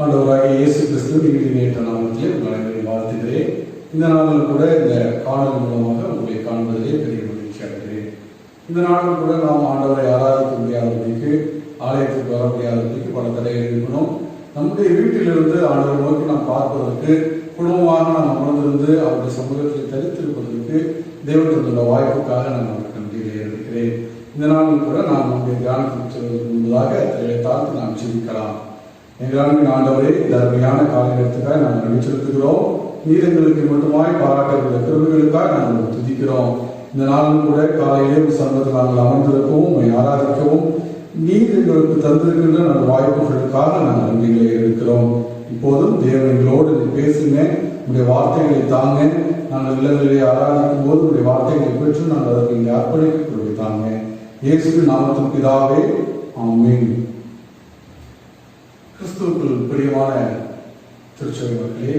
ஆண்டவராகிய இயேசு கிறிஸ்து நேற்ற நாமத்திலே உங்களை வாழ்த்துகிறேன். இந்த நாளில் கூட இந்த காணொலி மூலமாக உங்களை காண்பதிலே பெரிய மகிழ்ச்சி அடைகிறேன். இந்த நாளில் கூட நாம் ஆண்டவரை ஆராதிக்க முடியாதபடிக்கு, ஆலயத்துக்கு வர முடியாதபடிக்கு பல தடைகள் இருக்கணும். நம்முடைய வீட்டிலிருந்து ஆண்டவரை நோக்கி நாம் பார்ப்பதற்கு, குடும்பமாக நாம் அமர்ந்திருந்து அவருடைய சமூகத்தில் தரித்திருப்பதற்கு தேவன் தந்துள்ள வாய்ப்புக்காக நான் அவருக்கு நன்றியிலே இருக்கிறேன். இந்த நாளில் கூட நாம் நம்முடைய தியானத்துக்கு செல்வதற்கு முன்பதாக தலையை தாழ்த்து நாம் ஜெபிக்கலாம். எங்களால் ஆண்டவரே, இந்த அருமையான காலையத்துக்காக நாங்கள் நன்றி செலுத்துகிறோம். நீர் எங்களுக்கு மட்டுமாய் பாராட்டுகிற கிருபைகளுக்காக நாங்கள் துதிக்கிறோம். இந்த நாளும் கூட காலையிலே சந்தத்தில் நாங்கள் அமர்ந்திருக்கவும், ஆராதிக்கவும் நீர் எங்களுக்கு தந்திருக்கின்ற நல்ல வாய்ப்புகளுக்காக நாங்கள் நன்றிகளை இருக்கிறோம். இப்போதும் தேவன் எங்களோடு பேசுங்க, உங்களுடைய வார்த்தைகளை தாங்க. நாங்கள் இல்லங்களிலே ஆராதிக்கும் போது உங்களுடைய வார்த்தைகளை பெற்று நாங்கள் அதற்கு இங்கே அர்ப்பணிக்க கொடுத்தாங்க. இயேசுவின் நாமத்தின் பிதாவே, ஆமென். கிறிஸ்துவுக்குள் பிரியமான திருச்சபை மக்களே,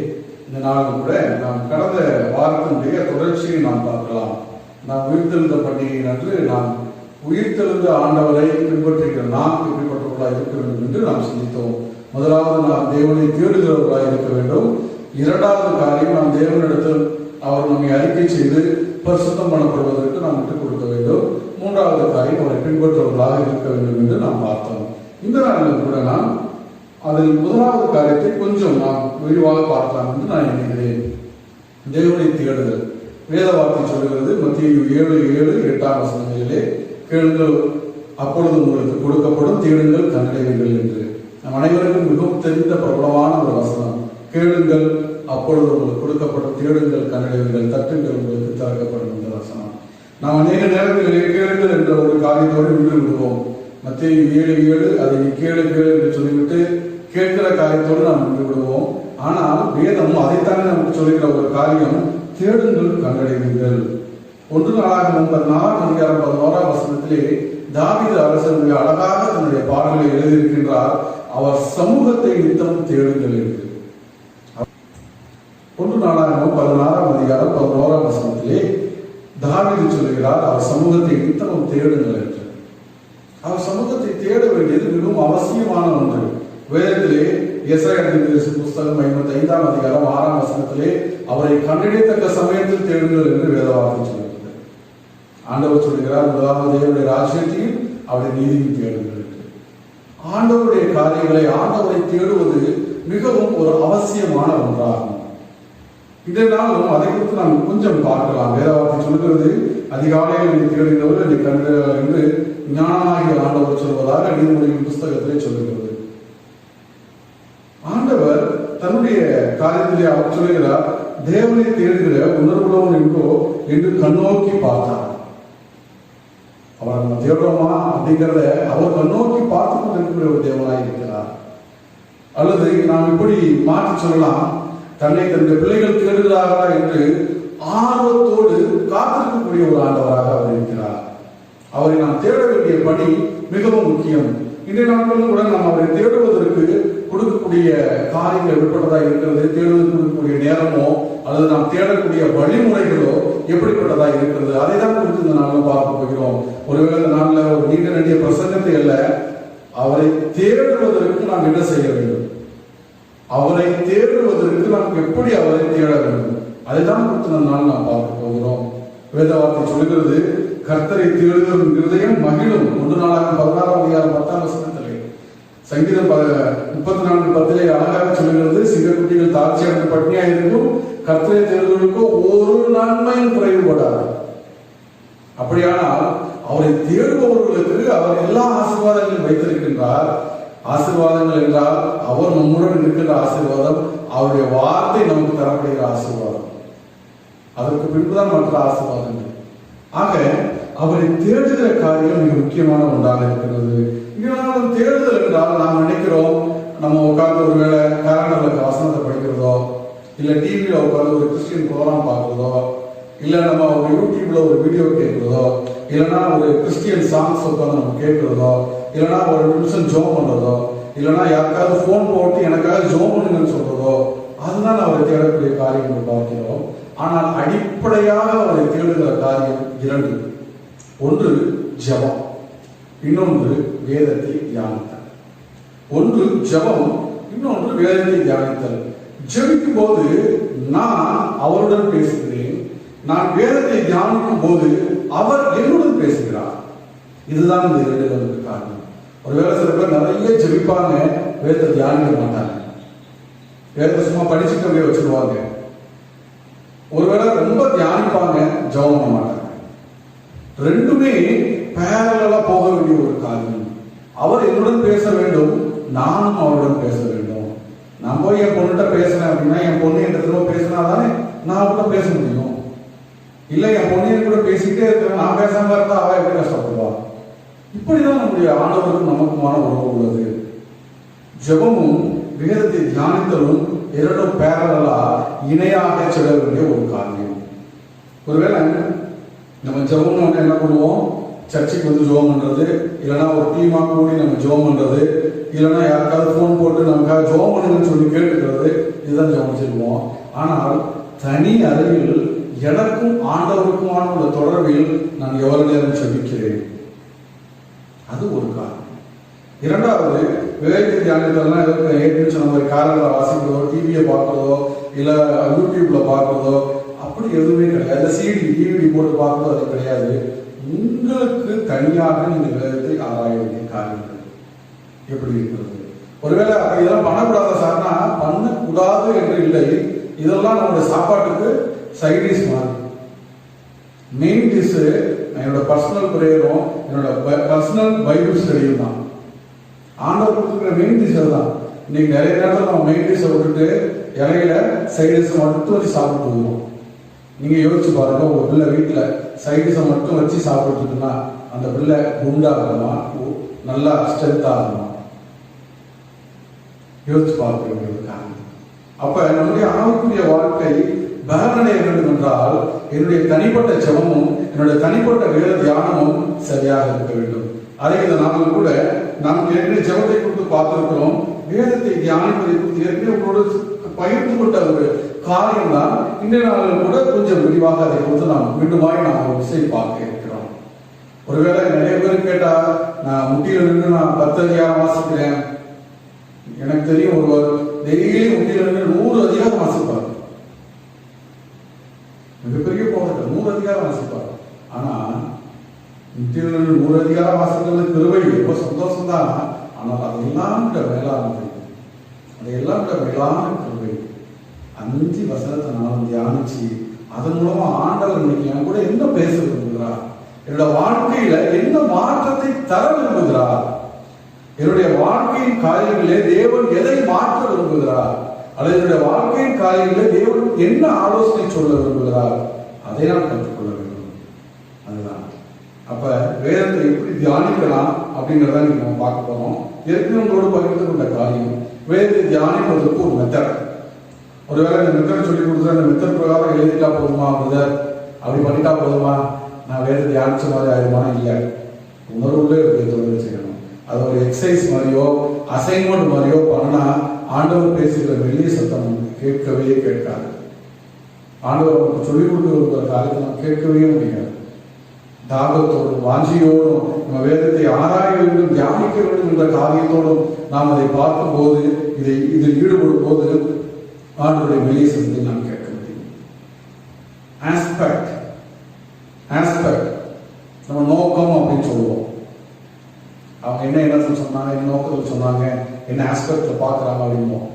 இந்த நாளும் கூட நாம் கடந்த வாரத்தினுடைய தொடர்ச்சியை நாம் பார்க்கலாம். நாம் உயிர்த்தெழுந்த பண்டிகை அன்று நாம் உயிர்த்தெழுந்த ஆண்டவரை பின்பற்றுகிற நாம் எப்படிப்பட்டவர்களாக இருக்க வேண்டும் என்று நாம் சிந்தித்தோம். முதலாவது, நாம் தேவனை தேடுகிறவர்களாக இருக்க வேண்டும். இரண்டாவது காரியம், நாம் தேவனிடத்தில் அவர் நம்மை அறிக்கை செய்து பரிசுத்தம் பண்ணப்படுவதற்கு நாம் விட்டுக் கொடுக்க வேண்டும். மூன்றாவது காரியம், அவரை பின்பற்றுவர்களாக இருக்க வேண்டும் என்று நாம் பார்த்தோம். இந்த நாளில் கூட நாம் அதில் முதலாவது காரியத்தை கொஞ்சம் நாம் விரிவாக பார்க்கலாம் என்று நான் நினைக்கிறேன். தேவனை தேடுதல். வேத வார்த்தை சொல்லுகிறது, மத்தேயு 7:7-8 கேளுங்கள் அப்பொழுது உங்களுக்கு கொடுக்கப்படும், தேடுங்கள் கண்டடைவீர்கள் என்று. நம் அனைவருக்கும் மிகவும் தெரிந்த பிரபலமான ஒரு வசனம். கேளுங்கள் அப்பொழுது உங்களுக்கு கொடுக்கப்படும், தேடுங்கள் கண்டடைவீர்கள், தட்டுங்கள் உங்களுக்கு திறக்கப்படும் என்ற வசனம். நாம் அநேக நேரங்களிலே கேளுங்கள் என்ற ஒரு காரியத்தோடு நின்று விடுவோம். மத்தேயு 7:7 அதை நீ கேளு கேளு என்று சொல்லிவிட்டு கேட்கிற காரியத்தோடு நாம் நின்று விடுவோம். ஆனால் வேதம் அதைத்தானே நமக்கு சொல்லுகிற ஒரு காரியம், தேடுங்கள் கண்டடைவீர்கள். 1 நாளாகமம் 14:11 தாவீது அரசன் மிக அழகாக தன்னுடைய பாடலை எழுதியிருக்கின்றார். அவர் சமூகத்தை நித்தம் தேடுங்கள் என்று. 1 நாளாகமம் 14:11 தாவீது சொல்லுகிறார், அவர் சமூகத்தை நித்தம் தேடுங்கள் என்று. அவர் சமூகத்தை தேட வேண்டியது மிகவும் அவசியமான ஒன்று. வேதத்திலே எசாயா புஸ்தகம் 55:6 அவரை கண்டடையத்தக்க சமயத்தில் தேடுங்கள் என்று வேத வார்த்தை சொல்கிறது. ஆண்டவர் சொல்கிறார், முதலாவது தேவனுடைய ராஜ்யத்தையும் அவருடைய நீதியும் தேடுங்கள் என்று. ஆண்டவருடைய காரியங்களை, ஆண்டவரை தேடுவது மிகவும் ஒரு அவசியமான ஒன்றாகும். இதனாலும் அதை குறித்து நாம் கொஞ்சம் பார்க்கலாம். வேத வார்த்தை சொல்கிறது, அதிகாலையில் என்னை தேடுகிறவர் என்னை கண்டடைவார் என்று ஞானமாகிய ஆண்டவர் சொல்வதாக நீதிமொழியின் புஸ்தகத்திலே சொல்லுகிறது. ஆண்டவர் தன்னுடைய காரியத்திலே அவர் சொல்லுகிறார், தேவனை தேடுகிற உணர்வுள்ளவன் என்று கண்ணோக்கி பார்த்தார். அவர் நம்ம தேடுறோமா அப்படிங்கிறத அவர் கண்ணோக்கி பார்த்து கொண்டிருக்கிற ஒரு தேவனாய் இருக்கிறார். அல்லது நாம் இப்படி மாற்றி சொல்லலாம், தன்னை தன்னுடைய பிள்ளைகள் தேடுகிறார்களா என்று ஆர்வத்தோடு காத்திருக்கக்கூடிய ஒரு ஆண்டவராக அவர் இருக்கிறார். அவரை நாம் தேட வேண்டிய பணி மிகவும் முக்கியம். இன்றைய நாட்களில் கூட நாம் அவரை தேடுவதற்கு கொடுக்கக்கூடிய காரியங்கள் எப்படிப்பட்டதாக இருக்கிறது, தேடுவதற்கு கொடுக்கக்கூடிய நேரமோ அல்லது நாம் தேடக்கூடிய வழிமுறைகளோ எப்படிப்பட்டதாக இருக்கிறது, அதை தான் குறித்து இந்த நாளில் பார்க்க போகிறோம். ஒருவேளை இந்த நாளில் ஒரு நீண்ட நடிய பிரசங்கத்தை அல்ல, அவரை தேடுவதற்கு நாம் என்ன செய்ய வேண்டும், அவரை தேடுவதற்கு நாம் எப்படி அவரை தேட வேண்டும், அதை தான் குறித்து இந்த நாள் நாம் பார்க்க போகிறோம். வேத வார்த்தை சொல்கிறது, கர்த்தரை தேடுகிற இருதயம் மகிழும். 1 நாளாகமம் 16:10 சங்கீதம் 34:10 அழகாக சொல்லுகிறது, சிங்கக்குட்டிகள் தாழ்ச்சியாக பட்னியா இருக்கும், கர்த்தரை தேடுவதற்கு ஒரு நன்மையும் குறைவுபடாது. அப்படியானால் அவரை தேடுபவர்களுக்கு அவர் எல்லா ஆசீர்வாதங்களையும் வைத்திருக்கின்றார். ஆசீர்வாதங்கள் என்றால் அவர் நம்முடன் இருக்கின்ற ஆசீர்வாதம், அவருடைய வார்த்தை நமக்கு தரப்படுகிற ஆசீர்வாதம், அதற்கு பின்புதான் மற்ற ஆசீர்வாதங்கள். ஆக அவரை தேடுகிற காரியம் மிக முக்கியமான ஒன்றாக இருக்கிறது. இதனாலும் தேடுதல் என்றால் நாம் நினைக்கிறோம், நம்ம உட்கார்ந்து ஒருவேளை கரண்டர்ல வசனத்தை படிக்கிறதோ, இல்ல டிவியில உட்கார்ந்து ஒரு கிறிஸ்டியன் ப்ரோக்ராம் பார்க்கிறதோ, இல்ல நம்ம ஒரு யூடியூப்ல ஒரு வீடியோ கேட்கிறதோ, இல்லைன்னா ஒரு கிறிஸ்டியன் சாங்ஸ் உட்காந்து நம்ம கேட்கிறதோ, இல்லைன்னா ஒரு நிமிஷம் ஜோம் பண்றதோ, இல்லைன்னா யாருக்காவது போன் போட்டு எனக்காவது ஜோம் பண்ணுங்கன்னு சொல்றதோ, அதுதான் அவரை தேடக்கூடிய காரியம் என்று பார்க்கிறோம். ஆனால் அடிப்படையாக அவரை தேடுகிற காரியம் 2. ஒன்று ஜெபம், இன்னொன்று வேதத்தை தியானித்தல். ஒன்று ஜெபம், இன்னொன்று வேதத்தை தியானித்தல். ஜெபிக்கும் போது நான் அவருடன் பேசுகிறேன், நான் வேதத்தை தியானிக்கும் போது அவர் என்னுடன் பேசுகிறார். இதுதான் இந்த இரண்டு காரணம். ஒருவேளை சில பேர் நிறைய ஜெபிப்பாங்க, வேதத்தை தியானிக்க மாட்டாங்க, வேதத்தை சும்மா படிச்சுட்டு அப்படியே வச்சிருவாங்க. ஒருவேளை ரொம்ப தியானிப்பாங்க, ஜெபம் பண்ண மாட்டாங்க. ரெண்டுமே பேரலா போக வேண்டிய ஒரு காரியம். அவர் என்னுடன் பேச வேண்டும், நானும் அவருடன் பேச வேண்டும். நான் போய் என் பொண்ணுகிட்ட பேசுறேன் அப்படின்னா என் பொண்ணு என் திரும்ப பேசினா தானே நான் கூட பேச முடியும். இல்லை என் பொண்ணையும் கூட பேசிக்கிட்டே இருக்கிறேன், நான் பேசாம இருந்தா அவ எப்படி கஷ்டப்படுவா? இப்படிதான் நம்முடைய ஆண்டவருக்கும் நமக்குமான உறவு உள்ளது. ஜெபமும் வேதத்தை தியானித்தலும் இரண்டும் பேரலா இணையாக செல்ல வேண்டிய ஒரு காரியம். ஒருவேளை நம்ம ஜெபம்னு என்ன பண்ணுவோம், சர்ச்சுக்கு வந்து ஜெபம் பண்றது, இல்லைன்னா ஒரு டீமா கூடி நம்ம ஜெபம் பண்றது, இல்லைன்னா யாருக்காவது போன் போட்டு நமக்காக ஜெபம் பண்ணுங்கன்னு சொல்லி கேட்டுக்கிறது, இதுதான் ஜெபம் செய்வோம். ஆனால் தனி அறையில் எனக்கும் ஆண்டவருக்குமான உள்ள தொடர்பில் நான் எவ்வளவு நேரம் ஜெபிக்கிறேன், அது ஒரு காரணம். இரண்டாவது, வேதத்தை தியானித்தல்னா ஏற்கனவே சொன்ன மாதிரி காரணங்களை வாசிக்கிறதோ, டிவியை பார்க்கறதோ, இல்லை யூடியூப்ல பார்க்கறதோ அப்படி எதுவுமே கிடையாது. சிடி டிவிடி போட்டு பார்க்கறதோ அது கிடையாது. உங்களுக்கு தனியாக நீங்க வேதத்தை ஆராய வேண்டிய காரியங்கள் எப்படி இருக்கிறது. ஒருவேளை இதெல்லாம் பண்ணக்கூடாத சார்னா பண்ணக்கூடாது என்று இல்லை, இதெல்லாம் நம்மளுடைய சாப்பாட்டுக்கு சைடிஷ் மாதிரி. மெயின் டிஷ் என்னோட பர்சனல் பிரேயரும் என்னோட பர்சனல் பைபிள் ஸ்டடியும் தான். ஆண்டவர் கொடுத்துருக்கிற மெயின் டிஷ் தான். இன்னைக்கு நிறைய நேரத்தில் நம்ம மெயின் டிஷை விட்டுட்டு இலையில சைடிஷை மட்டும் வச்சு சாப்பிட்டு வருவோம். நீங்க யோசிச்சு பாருங்க, உங்க பிள்ளை வீட்டுல சைடிஷை மட்டும் வச்சு சாப்பிட்டுட்டுன்னா அந்த பிள்ளை குண்டாகணுமா, நல்லா ஸ்ட்ரென்த் ஆகணுமா? யோசிச்சு பார்க்க. அப்ப நம்முடைய ஆவிக்குரிய வாழ்க்கை பலனடைய வேண்டும் என்றால் என்னுடைய தனிப்பட்ட ஜெபமும் என்னுடைய தனிப்பட்ட வேத தியானமும் சரியாக இருக்க வேண்டும். அதே இந்த நாளில் கூட நாம் ஏற்கனவே ஜெபத்தை குறித்து பார்த்திருக்கிறோம். வேதத்தை தியானிப்பதை குறித்து ஏற்கனவே உங்களோடு பகிர்ந்து கொண்ட ஒரு காரியம் தான். இன்றைய நாளில் கூட கொஞ்சம் விரிவாக அதை குறித்து நாம் மீண்டுமாய் நாம் ஒரு விஷயம் பார்க்க இருக்கிறோம். ஒருவேளை நிறைய பேர் கேட்டா, நான் முட்டியில நின்று நான் 10 அதிகாரம் வாசிக்கிறேன். எனக்கு தெரியும் ஒருவர் டெய்லி முட்டியில நின்று 100 அதிகாரம் வாசிப்பார். மிகப்பெரிய போராட்டம், 100 அதிகாரம் வாசிப்பார். ஆனா முட்டியில நின்று 100 அதிகாரம் வாசிக்கிறது கிருபை, ரொம்ப சந்தோஷம் தான். ஆனால் அதையெல்லாம் மேலானது, அதையெல்லாம் மேலான கிருபை. 5 வசனத்தை நான் தியானிச்சு அதன் மூலமா ஆண்டவர் இன்னைக்கு என் கூட என்ன பேச விரும்புகிறார், என்னோட வாழ்க்கையில என்ன மாற்றத்தை தர விரும்புகிறார், என்னுடைய வாழ்க்கையின் காரியங்களே தேவன் எதை மாற்ற விரும்புகிறார், அல்லது என்னுடைய வாழ்க்கையின் காரியங்களே தேவன் என்ன ஆலோசனை சொல்ல விரும்புகிறார், அதை நான் கற்றுக்கொள்ள வேண்டும். அதுதான். அப்ப வேதத்தை எப்படி தியானிக்கலாம் அப்படிங்கிறத நம்ம பார்க்க போறோம். ஏற்கனவே உங்களோடு பகிர்ந்து கொண்ட காரியம், வேதத்தை தியானிப்பதற்கு ஒரு மெத்தட். ஒருவேளை இந்த மெத்தட் சொல்லி கொடுத்தா அந்த மெத்தட் பிரகாரம் எழுதிட்டா போதுமா, பிரதர் அப்படி பண்ணிட்டா போதுமா, நான் வேதத்தை தியானிச்ச மாதிரி ஆயிடுமானா இல்லை. உணர்வுள்ளே தொழில் செய்யணும். அது ஒரு எக்ஸசைஸ் மாதிரியோ அசைன்மெண்ட் மாதிரியோ பண்ணா ஆண்டவர் பேசுகிற வெளிய சத்தம் கேட்கவே கேட்காது. ஆண்டவர் நமக்கு சொல்லிக் கொடுக்கிற காரியத்தை நாம் கேட்கவே முடியாது. தாகத்தோடும் வாஞ்சியோடும் நம்ம வேதத்தை ஆராய வேண்டும், தியானிக்க வேண்டும் என்ற காரியத்தோடும் நாம் அதை பார்க்கும் போது, இதில் ஈடுபடும் போது ஆண்டவருடைய வெளிய சத்தத்தை நாம் கேட்க முடியும். ஆஸ்பெக்ட் நம்ம நோக்கம் அப்படின்னு சொல்லுவோம். அவங்க என்ன சொன்னாங்க, என்ன நோக்கத்தில் சொன்னாங்க, என்ன ஆஸ்பெக்ட்ல பார்க்குறாங்க அப்படின்போம்.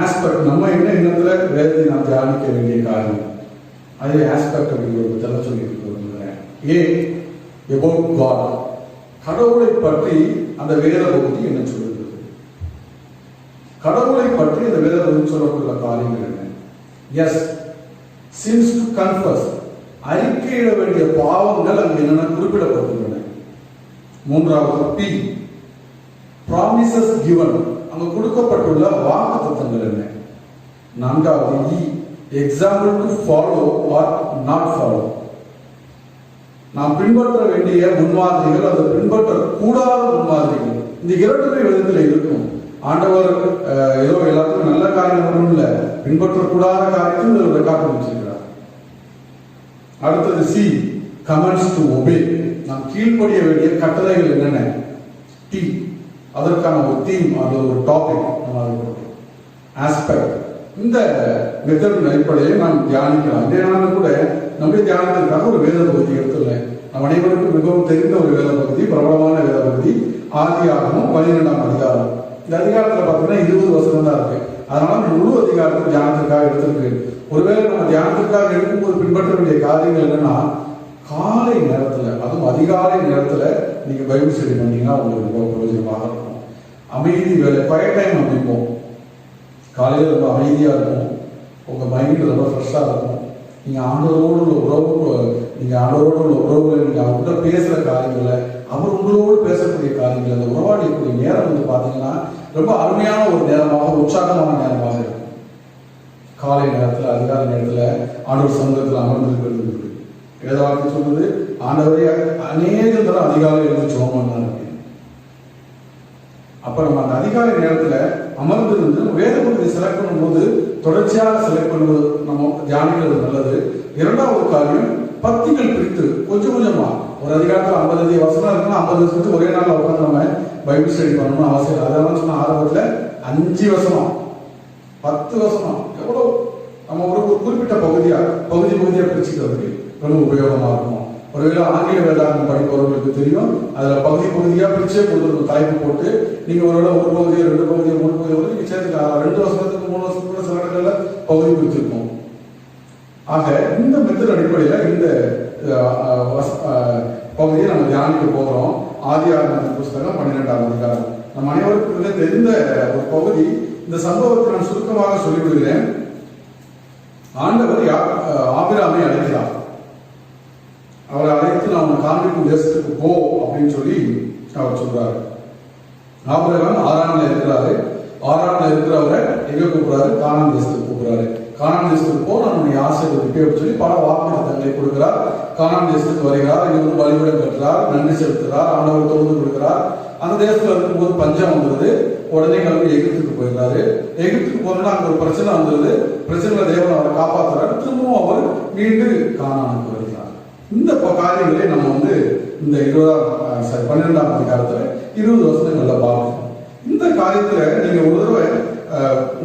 ஆஸ்பெக்ட் நம்ம என்ன எண்ணத்துல வேதத்தை நாம் தியானிக்க வேண்டிய காரியம், அதே ஆஸ்பெக்ட் அப்படிங்கிற தெல்ல சொல்லி இருக்கிறேன். about God, கடவுளை பற்றி அந்த வேத பகுதி என்ன சொல்லுகிறது, கடவுளை பற்றி அந்த வேத பகுதி சொல்லக்கூடிய காரியங்கள் என்ன. எஸ், sins to confess, அறிக்கையிட வேண்டிய பாவங்கள் அங்கு என்னென்ன குறிப்பிடப்பட்டுள்ளன. மூன்றாவது P, promises given, அங்கு கொடுக்கப்பட்டுள்ள வாக்குத்தத்தங்கள் என்ன. நான்காவது E, example to follow or not follow, நாம் பின்பற்ற வேண்டிய முன்மாதிரிகள், அது பின்பற்ற கூடாத முன்மாதிரிகள். இந்த இரண்டுமே விதத்தில் இருக்கும். ஆண்டவர் ஏதோ எல்லாத்துக்கும் நல்ல காரியம் ஒன்றும் இல்லை, பின்பற்றக்கூடாத காரியத்தையும் இதில் ரெக்கார்ட் பண்ணி வச்சிருக்கிறார். அடுத்தது C, commands to obey, நாம் கீழ்ப்படிய வேண்டிய கட்டளைகள் என்னென்ன. T, அதற்கான ஒரு தீம் அல்லது ஒரு டாபிக் நம்ம அதை கொடுக்கிறோம். ஆஸ்பெக்ட், இந்த மெத்தடின் அடிப்படையை நாம் தியானிக்கலாம். இதே நாளில் கூட நம்முடைய தியானத்திற்காக ஒரு வேத பகுதி எடுத்துள்ளேன். நம் அனைவருக்கும் மிகவும் தெரிந்த ஒரு வேத பகுதி, பிரபலமான வேத பகுதி, ஆதியாகமம் 12ஆம் அதிகாரம். இந்த அதிகாரத்தில் பார்த்தீங்கன்னா 20 வசனம் தான் இருக்கு. அதனால முழு அதிகாரத்தை தியானத்திற்காக எடுத்திருக்கேன். ஒருவேளை நம்ம தியானத்திற்காக எடுக்கும்போது பின்பற்ற வேண்டிய காரியங்கள் என்னன்னா, காலை நேரத்துல, அதுவும் அதிகாலை நேரத்துல நீங்க பைபிள் ஸ்டடி பண்ணீங்கன்னா உங்களுக்கு ரொம்ப பிரயோஜனமாக இருக்கும். அமைதி வேலை, குவைட் டைம் அப்படிம்போம். காலையில் ரொம்ப அமைதியா இருக்கும், உங்க மைண்ட் ரொம்ப ஃப்ரெஷ்ஷா இருக்கும். நீங்க ஆண்டவரோடு உள்ள உறவுகளை நீங்க அவர்கிட்ட பேசுற காரியங்களை, அவர் உங்களோடு பேசக்கூடிய காரியங்கள், அந்த உறவாடக்கூடிய நேரம் வந்து பாத்தீங்கன்னா ரொம்ப அருமையான ஒரு நேரமாக, உற்சாகமான நேரமாக இருக்கும். காலை நேரத்துல, அதிகாலை நேரத்துல ஆண்டவர் சமூகத்தில் அமர்ந்திருக்கிறது வேதவாக்கு சொல்றது, ஆண்டவரை அநேக தரம் அதிகாலை எழுந்து ஜெபம் பண்ணார். அப்ப நம்ம அந்த அதிகாலை நேரத்துல அமர்ந்திருந்து வேத பகுதியை செலக்ட் பண்ணும்போது தொடர்ச்சியாக செலக்ட் பண்ணுவது நம்ம தியானிக்கிறது நல்லது. இரண்டாவது காரியம், பத்திகள் பிரித்து கொஞ்சம் கொஞ்சமா, ஒரு அதிகாரத்தில் 50 வசனம் இருக்குன்னா 50 வசனத்துக்கு ஒரே நாள் உட்காந்து நம்ம பைபிள் ஸ்டடி பண்ணணும்னு அவசியம். அதெல்லாம் சொன்ன ஆரம்பத்துல 5 வசனம் 10 வசனம் எவ்வளவு நம்ம ஒரு குறிப்பிட்ட பகுதியா பிரிச்சுக்கிறதுக்கு ரொம்ப உபயோகமா இருக்கும். ஒருவேளை ஆங்கில வேதாகமம் படிப்பவர்களுக்கு தெரியும், அதுல பகுதியா பிரிச்சே கொடுத்துருக்கும். தலைப்பு போட்டு நீங்க ஒருவேளை ஒரு பகுதியை 2 பகுதியை 3 பகுதியை நீங்க சேர்த்துக்கலாம். 2 வருஷத்துக்கு 3 வருஷத்துக்கு கூட சில இடங்கள்ல பகுதி பிரிச்சிருக்கும். ஆக இந்த மெத்தட் அடிப்படையில இந்த பகுதியை நம்ம தியானிக்க போகிறோம். ஆதியாகமத்தின் புஸ்தகம் 12ஆம் அதிகாரம். நம்ம அனைவருக்கும் தெரிந்த ஒரு பகுதி. இந்த சம்பவத்தை நான் சுருக்கமாக சொல்லிவிடுகிறேன். ஆண்டவர் ஆபிரகாமை அழைக்கிறார். அவரை அழைத்து நான் காண்பிக்கும் தேசத்துக்கு போ அப்படின்னு சொல்லி அவர் சொல்றாரு. ஆபிரகாம் ஆரான்ல இருக்கிறாரு. ஆரான்ல இருக்கிறவரை எங்க கூப்பிடுறாரு? கானான் தேசத்துக்கு கூப்பிடுறாரு. கானான் தேசத்துக்கு போ, நான் உன்னை ஆசீர்வதிப்பேன் அப்படின்னு சொல்லி பல வாக்குறுத்தங்களை கொடுக்கிறார். கானான் தேசத்துக்கு வருகிறார். இங்க வந்து பலிபீடம் கட்டுறார், நன்றி செலுத்துகிறார், ஆண்டவர் தொழுது கொடுக்கிறார். அந்த தேசத்துல இருக்கும்போது பஞ்சம் வந்துருது. உடனே கிளம்பி எகிப்துக்கு போயிடுறாரு. எகிப்துக்கு போனா அங்க ஒரு பிரச்சனை வந்துருது. பிரச்சனைல தேவன் அவரை காப்பாற்றுறாரு. திரும்பவும் அவர் மீண்டும் கானானுக்கு வருகிறார். இந்த காரியங்களே நம்ம வந்து இந்த 12ஆம் அதிகாரத்துல 20 வசனங்கள்ல பார்க்கணும். இந்த காரியத்துல நீங்க ஒரு தடவை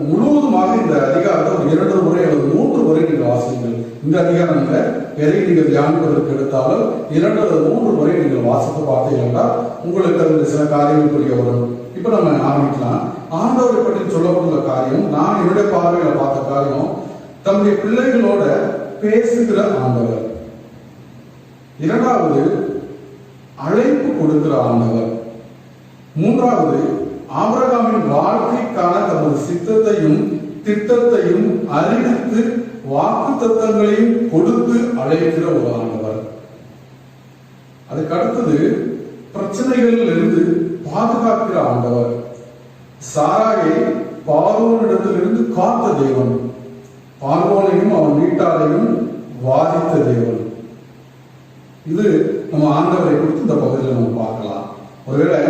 முழுவதுமாக இந்த அதிகாரத்தை ஒரு 2 முறை அல்லது 3 முறை நீங்க வாசிங்கள். இந்த அதிகாரங்களை எதை நீங்கள் தியானிப்பதற்கு எடுத்தாலும் 2 அல்லது 3 முறை நீங்கள் வாசித்து பார்த்தீங்கன்னா உங்களுக்கு அது சில காரியங்கள் புரிய வரும். இப்ப நம்ம ஆரம்பிக்கலாம். ஆண்டவரை பற்றி சொல்லப்படுற காரியம், நான் என்னுடைய பார்வையில பார்த்த காரியம், தம்முடைய பிள்ளைகளோட பேசுகிற ஆண்டவர். இரண்டாவது, அழைப்பு கொடுக்கிற ஆண்டவர். மூன்றாவது, ஆபிரகாமின் வாழ்க்கைக்கான தமது சித்தத்தையும் திட்டத்தையும் அறிவித்து வாக்குத்தத்தங்களையும் கொடுத்து அழைக்கிற ஒரு ஆண்டவர். அதுக்கு அடுத்தது, பிரச்சனைகளில் இருந்து பாதுகாக்கிற ஆண்டவர். சாராயை பார்வோனிடத்திலிருந்து காத்த தேவன், பார்வோனையும் அவன் வீட்டாரையும் வாதித்த தேவன். இது நம்ம ஆண்டவரை குறித்து இந்த பகுதியில் நம்ம பார்க்கலாம். ஒருவேளை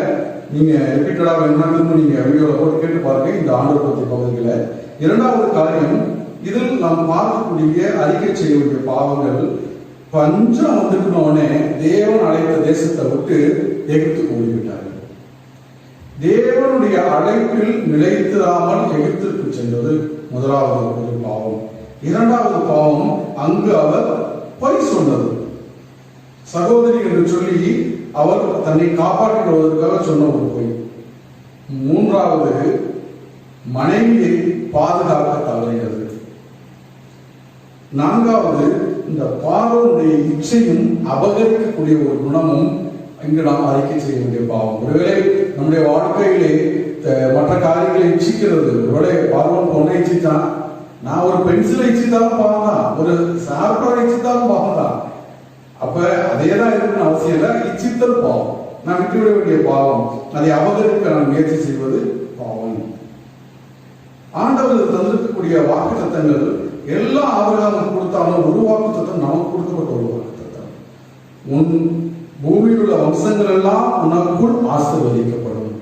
நீங்க ரிப்பீட்டடா வேணும்னா நீங்க வீடியோல போட்டு கேட்டு பாருங்க இந்த ஆண்டவர் பற்றி பகுதிகளை. இரண்டாவது காரியம், இதில் நாம் பார்க்கக்கூடிய அறிக்கை செய்ய வேண்டிய பாவங்கள், பஞ்சம் வந்துட்டோடனே தேவன் அழைத்த தேசத்தை விட்டு எகிப்துக்கு ஓடிவிட்டார்கள். தேவனுடைய அழைப்பில் நிலைத்திராமல் எகிப்திற்கு சென்றது முதலாவது ஒரு பாவம். இரண்டாவது பாவம், அங்கு அவர் பொய் சொன்னது. சகோதரி என்று சொல்லி அவர் தன்னை காப்பாற்றிக் கொள்வதற்காக சொன்ன ஒரு பொய். மூன்றாவது, மனைவியை பாதுகாக்க தவறினது. நான்காவது, இந்த பார்வோனுடைய இச்சையும் அபகரிக்கக்கூடிய ஒரு குணமும் இங்கு நாம் அறிக்கை செய்ய வேண்டிய பாவம். ஒருவேளை நம்முடைய வாழ்க்கையிலே மற்ற காரியங்களை இச்சிக்கிறது. ஒருவேளை பார்வோன் பொண்ணை இச்சித்தான், நான் ஒரு பென்சிலை இச்சித்தாலும் பாவம்தான், ஒரு சார்பரை இச்சித்தாலும் பாவம்தான். அப்ப அதேதான் இருக்குன்னு அவசியம் இல்லை. இச்சித்தல் பாவம், நான் விட்டுவிட வேண்டிய பாவம். அதை அபகரிக்க நான் முயற்சி செய்வது பாவம். ஆண்டவர் தந்திருக்கக்கூடிய வாக்கு தத்தங்கள் எல்லாம் ஆபிரகாமுக்கு கொடுத்தாலும் ஒரு வாக்கு தத்தம் நமக்கு கொடுக்கப்பட்ட ஒரு வாக்கு தத்தம். உன் பூமியில் உள்ள வம்சங்கள் எல்லாம் உனக்குள் ஆசீர்வதிக்கப்படும்.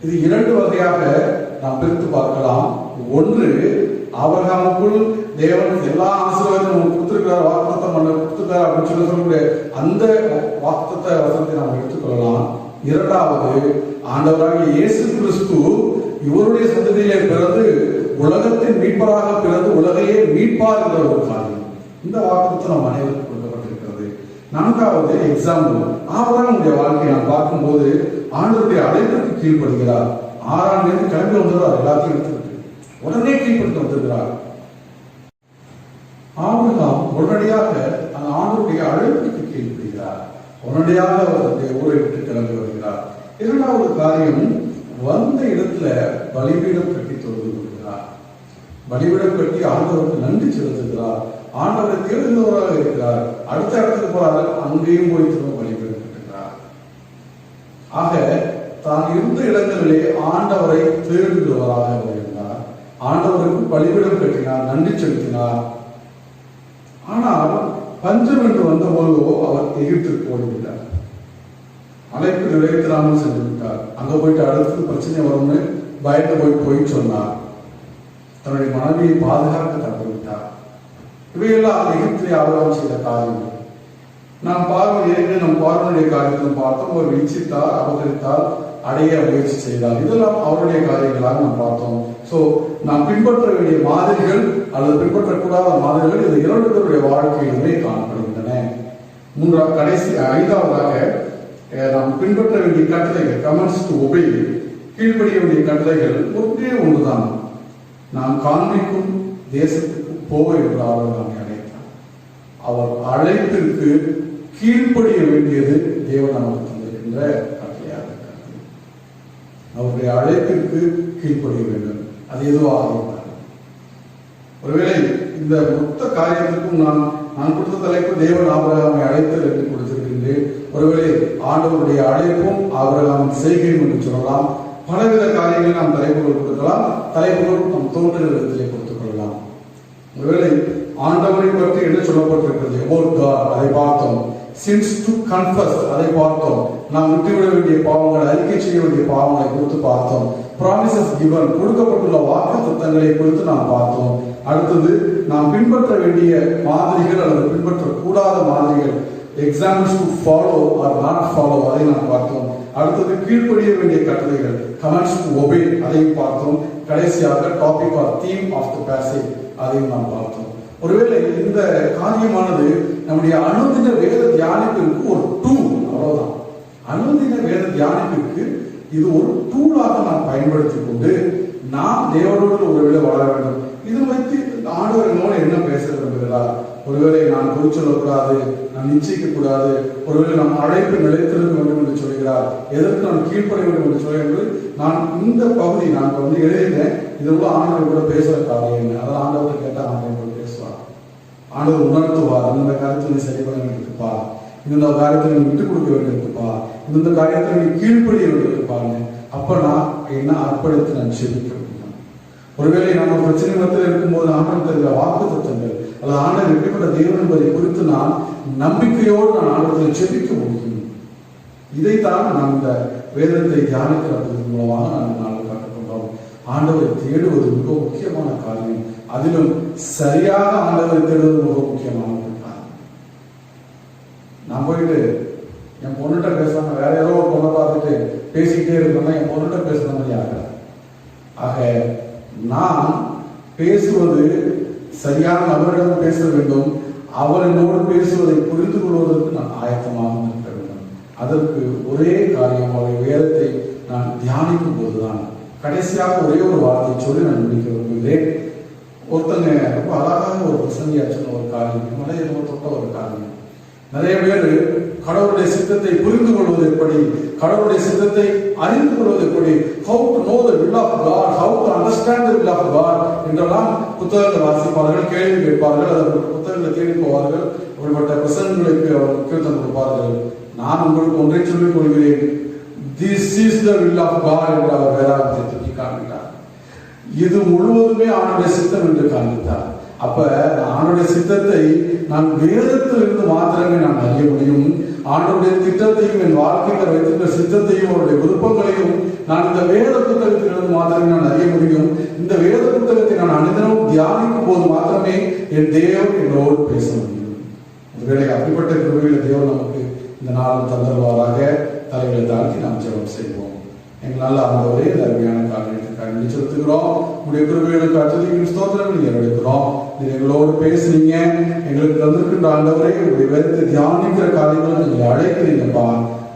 இது 2 வகையாக நாம் பிரித்து பார்க்கலாம். ஒன்று, ஆபிரகாமுக்குள் தேவன் எல்லா ஆசீர்வாதமும் கொடுத்திருக்கிறார், வாக்குத்தத்தம் பண்ண கொடுத்திருக்கார் அப்படின்னு சொல்லக்கூடிய அந்த வாக்குத்தத்த வசனத்தை நாம் எடுத்துக்கொள்ளலாம். இரண்டாவது, ஆண்டவராகிய இயேசு கிறிஸ்து இவருடைய சந்ததியிலே பிறந்து உலகத்தின் மீட்பராக பிறந்து உலகையே மீட்பார் என்ற ஒரு காரியம். இந்த வாக்குறுத்தம் நம் அனைவருக்கும் கொடுக்கப்பட்டிருக்கிறது. நான்காவது எக்ஸாம்பிள், ஆபிரகாமுடைய வாழ்க்கையை நாம் பார்க்கும்போது ஆண்டவருடைய அழைப்பிற்கு கீழ்ப்படுகிறார். 6ஆம் தேதி கிளம்பி வந்துடுறார், எல்லாத்தையும் எடுத்துக்கிட்டு உடனே கீழ்படுத்த வந்திருக்கிறார். ஆபிரகாம் உடனடியாக அந்த ஆண்டவருடைய அழைப்புக்கு கீழ்ப்படுகிறார். உடனடியாக அவருடைய ஊரை விட்டு கிளம்பி வருகிறார். இரண்டாவது காரியம், வந்த இடத்துல பலிபீடம் கட்டி தொழுது கொள்கிறார். பலிபீடம் கட்டி ஆண்டவருக்கு நன்றி செலுத்துகிறார். ஆண்டவரை தேடுகிறவராக இருக்கிறார். அடுத்த இடத்துக்கு போறாரு, அங்கேயும் போய் திரும்ப பலிபீடம் கட்டுகிறார். ஆக தான் இருந்த இடங்களிலே ஆண்டவரை தேடுகிறவராக இருந்தார். ஆண்டவருக்கு பலிபீடம் கட்டினார், நன்றி செலுத்தினார். ஆனால் பஞ்சம் என்று வந்த பொழுதோ அவர் எகிப்துக்கு போய்விட்டார். அழைப்பு நிறைவேற்றாமல் சென்று விட்டார். அங்க போயிட்டு அடுத்து பிரச்சனை வரும்னு பயந்து போய் சொன்னார். தன்னுடைய மனைவியை பாதுகாக்க தவறிவிட்டார். இவையெல்லாம் எகிப்திலே ஆபரணம் செய்த காரியம். நாம் நம் பார்வனுடைய காரியத்திலும் பார்த்தோம். அவர் இச்சித்தார், அபகரித்தால், அடைய முயற்சி செய்தார். இதெல்லாம் அவருடைய காரியங்களாக நாம் பார்த்தோம். சோ நாம் பின்பற்ற வேண்டிய மாதிரிகள் அல்லது பின்பற்றக்கூடாத மாதிரிகள் இது 2 பேருடைய வாழ்க்கையிலுமே காணப்படுகின்றன. ஐந்தாவதாக நாம் பின்பற்ற வேண்டிய கட்டளைகள், கமெண்ட்ஸ் டு ஒபே, கீழ்ப்படிய வேண்டிய கட்டளைகள் ஒன்றே ஒன்றுதான். நாம் காண்பிக்கும் தேசத்துக்கு போக என்று ஆபரகாமை அழைத்தார். அவர் அழைப்பிற்கு கீழ்ப்படிய வேண்டியது தேவன் நமக்கு தந்திருக்கின்ற கட்டளையாக இருக்கிறது. அவருடைய அழைப்பிற்கு கீழ்ப்படிய வேண்டும். அது எதுவாக இருந்தாலும், ஒருவேளை இந்த மொத்த காரியத்திற்கும் நான் கொடுத்த தலைப்பு தேவன் ஆபிரகாமை அழைத்தல் என்று கொடுத்திருக்கின்றேன். ஒருவேளை ஆண்டவருடைய அழைப்பும் ஆபிரகாமின் செய்கையும் என்று சொல்லலாம். பலவித காரியங்கள் நாம் தலைப்புகள் கொடுக்கலாம். தலைப்புகள் நம் தோன்றுகிற இடத்திலே கொடுத்துக் கொள்ளலாம். ஒருவேளை ஆண்டவரை பற்றி என்ன சொல்லப்பட்டிருக்கிறது, about God, அதை பார்த்தோம். sins to confess, அதை பார்த்தோம். நாம் விட்டுவிட வேண்டிய பாவங்களை, அறிக்கை செய்ய வேண்டிய பாவங்களை குறித்து பார்த்தோம். promises given, கொடுக்கப்பட்டுள்ள வாக்குத்தத்தங்களை குறித்து நாம் பார்த்தோம். அடுத்தது நாம் பின்பற்ற வேண்டிய மாதிரிகள் அல்லது பின்பற்றக்கூடாத மாதிரிகள், examples to follow or not follow, அதை நாம் பார்த்தோம். அடுத்தது கீழ்ப்படிய வேண்டிய கட்டளைகள், கமெண்ட்ஸ் டு ஒபே, அதையும் பார்த்தோம். கடைசியாக topic or theme of the passage, அதையும் நாம் பார்த்தோம். ஒருவேளை இந்த காரியமானது நம்முடைய அனுதின வேத தியானிப்பிற்கு ஒரு டூல், அவ்வளவுதான். அனுதின வேத தியானிப்பிற்கு இது ஒரு டூலாக நாம் பயன்படுத்தி கொண்டு நாம் தேவனோடு ஒருவேளை வளர வேண்டும். இது வைத்து ஆண்டவர் என்னோட என்ன பேச விரும்புகிறார், ஒருவேளை நான் குறி சொல்லக்கூடாது, நான் நிச்சயிக்க கூடாது, ஒருவேளை நாம் அழைப்பு நிலைத்திருக்க வேண்டும் என்று சொல்கிறார், எதற்கு நான் கீழ்ப்பட வேண்டும் என்று சொல்கிறது. நான் இந்த பகுதி நான் எழுதினேன், இதுக்குள்ள ஆண்டவர் கூட பேசுற காரியம் என்ன, அதாவது ஆண்டவர் கேட்டா ஆண்டவர் பேசுவார். ஆண்டவர் உணர்த்துவார், இந்த காரியத்தை நீ சரி பண்ண வேண்டியிருப்பா, இந்த காரியத்தை நீ விட்டுக் கொடுக்க வேண்டியிருப்பா, இந்த காரியத்தை நீ கீழ்ப்படிய வேண்டியிருப்பாங்க. அப்ப நான் என்ன அர்ப்பணித்து நான் செபிக்க முடியும். ஒருவேளை நம்ம பிரச்சனை மத்தியில் இருக்கும்போது ஆண்டவர் தருகிற வாக்கு தத்தங்கள் அல்லது ஆண்டவர் எப்படிப்பட்ட தேவன் என்பதை குறித்து நான் நம்பிக்கையோடு நான் ஆண்டவரை செபிக்க முடியும். இதைத்தான் நாம் இந்த வேதத்தை தியானிக்கிறது மூலமாக நாங்கள் கற்றுக்கொண்டோம். ஆண்டவரை தேடுவது மிக முக்கியமான காரியம். அதிலும் சரியாக ஆண்டவரை தேடுவது மிக முக்கியமான காரியம். நான் போயிட்டு என் பொண்ணுகிட்ட பேசாம வேற ஏதோ ஒரு பொண்ணை பார்த்துட்டு பேசிக்கிட்டே இருக்கோம்னா என் பொண்ணுகிட்ட பேசுற மாதிரி ஆக. ஆக நான் பேசுவது சரியான நபரிடம் பேச வேண்டும். அவர் என்னோடு பேசுவதை புரிந்து கொள்வதற்கு நான் ஆயத்தமாக இருக்க வேண்டும். அதற்கு ஒரே காரியம், அவருடைய வேதத்தை நான் தியானிக்கும் போதுதான். கடைசியாக ஒரே ஒரு வார்த்தை சொல்லி நான் முடிக்க விரும்புகிறேன். ஒருத்தங்க ரொம்ப அழகாக ஒரு பிரசங்கியாச்சுன்னு ஒரு காரியம், மலையை தொட்ட ஒரு காரியம். நிறைய பேர் கடவுளுடைய சித்தத்தை புரிந்து கொள்வது எப்படி, கடவுளுடைய சித்தத்தை அறிந்து கொள்வது எப்படி, how to know the will of God, how to understand the will of God என்றெல்லாம் புத்தகங்கள் வாசிப்பார்கள், கேள்வி கேட்பார்கள், அதற்கு புத்தகங்களை தேடி போவார்கள், அப்படிப்பட்ட பிரசங்களுக்கு அவர் முக்கியத்துவம் கொடுப்பார்கள். நான் உங்களுக்கு ஒன்றை சொல்லிக் கொள்கிறேன், this is the will of God என்று அவர் வேதாகத்தை தூக்கி காண்பித்தார். இது முழுவதுமே ஆணுடைய சித்தம் என்று காண்பித்தார். அப்ப ஆணுடைய சித்தத்தை நான் வேதத்திலிருந்து மாத்திரமே நான் அறிய முடியும். ஆண்டவருடைய திட்டத்தையும் என் வாழ்க்கையில் வைத்திருக்கிற சித்தத்தையும் அவருடைய விருப்பங்களையும் நான் இந்த வேத புத்தகத்திலிருந்து மாத்திரமே நான் அறிய முடியும். இந்த வேத புத்தகத்தை நான் அனுதினமும் தியானிக்கும் போது மாத்திரமே என் தேவன் என்னோடு பேச முடியும். ஒருவேளை அப்படிப்பட்ட கிருபையில தேவன் நமக்கு இந்த நாள் தந்தருவாராக. தலைகளை தாழ்த்தி நாம் ஜெபம் செய்வோம். எங்களால் ஆண்டவரே இந்த அருமையான காரியத்துக்காக நன்றி செலுத்துகிறோம். உங்களுடைய கிருபைகளுக்கு அத்துதிக்கும் ஸ்தோத்திரங்கள் ஏறெடுக்கிறோம். நீங்க எங்களோடு பேசுனீங்க, எங்களுக்கு தந்திருக்கின்ற ஆண்டவரே உங்களுடைய வேதத்தை தியானிக்கிற காரியங்களை எங்களை அழைக்கிறீங்கப்பா.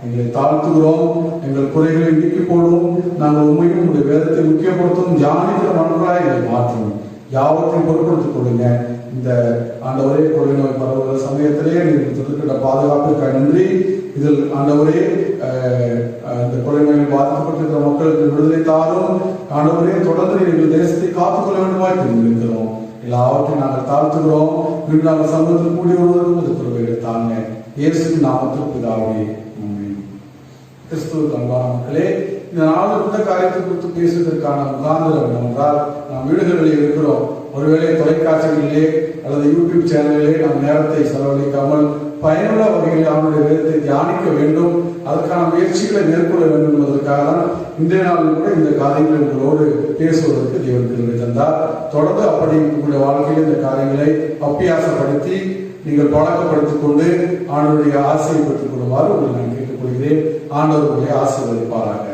எங்களை தாழ்த்துகிறோம், எங்கள் குறைகளை நீக்கி போடுவோம். நாங்கள் உண்மையும் உங்களுடைய வேதத்தை முக்கியப்படுத்தும் தியானிக்கிற மனங்களாய் எங்களை மாற்றும். யாவற்றையும் பொருட்படுத்திக் கொள்ளுங்க. இந்த ஆண்டவரே கொள்ளை நோய் பரவுகிற சமயத்திலே நீங்கள் தந்திருக்கின்ற பாதுகாப்பிற்காக நன்றி. இதில் ஆண்டவரே இந்த கொள்ளை நோயில் பாதிக்கப்பட்டிருக்கிற மக்களுக்கு விடுதலை தாரும். ஆண்டவரே தொடர்ந்து எங்கள் தேசத்தை காத்துக்கொள்ள வேண்டுமாய் தெரிந்திருக்கிறோம். எல்லாவற்றையும் நாங்கள் தாழ்த்துகிறோம். மீண்டும் நாங்கள் சமூகத்தில் கூடி வருவதற்கும் இது கிருபையை தாங்க. இயேசுவின் நாமத்தில் பிதாவே, ஆமென். கிறிஸ்துவுக்கு அன்பான மக்களே, இந்த நாள் இந்த காரியத்தை குறித்து பேசுவதற்கான முகாந்திரம் என்னவென்றால், நாம் வீடுகளில் இருக்கிறோம். ஒருவேளை தொலைக்காட்சிகளிலே அல்லது யூடியூப் சேனலிலே நாம் நேரத்தை செலவழிக்காமல் பயனுள்ள வகையில் அவனுடைய வேதத்தை தியானிக்க வேண்டும், அதற்கான முயற்சிகளை மேற்கொள்ள வேண்டும் என்பதற்காக தான் இன்றைய நாளில் கூட இந்த காரியங்களை உங்களோடு பேசுவதற்கு தேவன் கிருபை தந்தார். தொடர்ந்து அப்படி உங்களுடைய வாழ்க்கையில் இந்த காரியங்களை அபியாசப்படுத்தி நீங்கள் பழக்கப்படுத்திக் கொண்டு ஆண்டவருடைய ஆசையை பெற்றுக் கொள்ளுமாறு உங்களை நான் கேட்டுக்கொள்கிறேன். ஆண்டவர் உங்களை ஆசீர்வதிப்பாராக.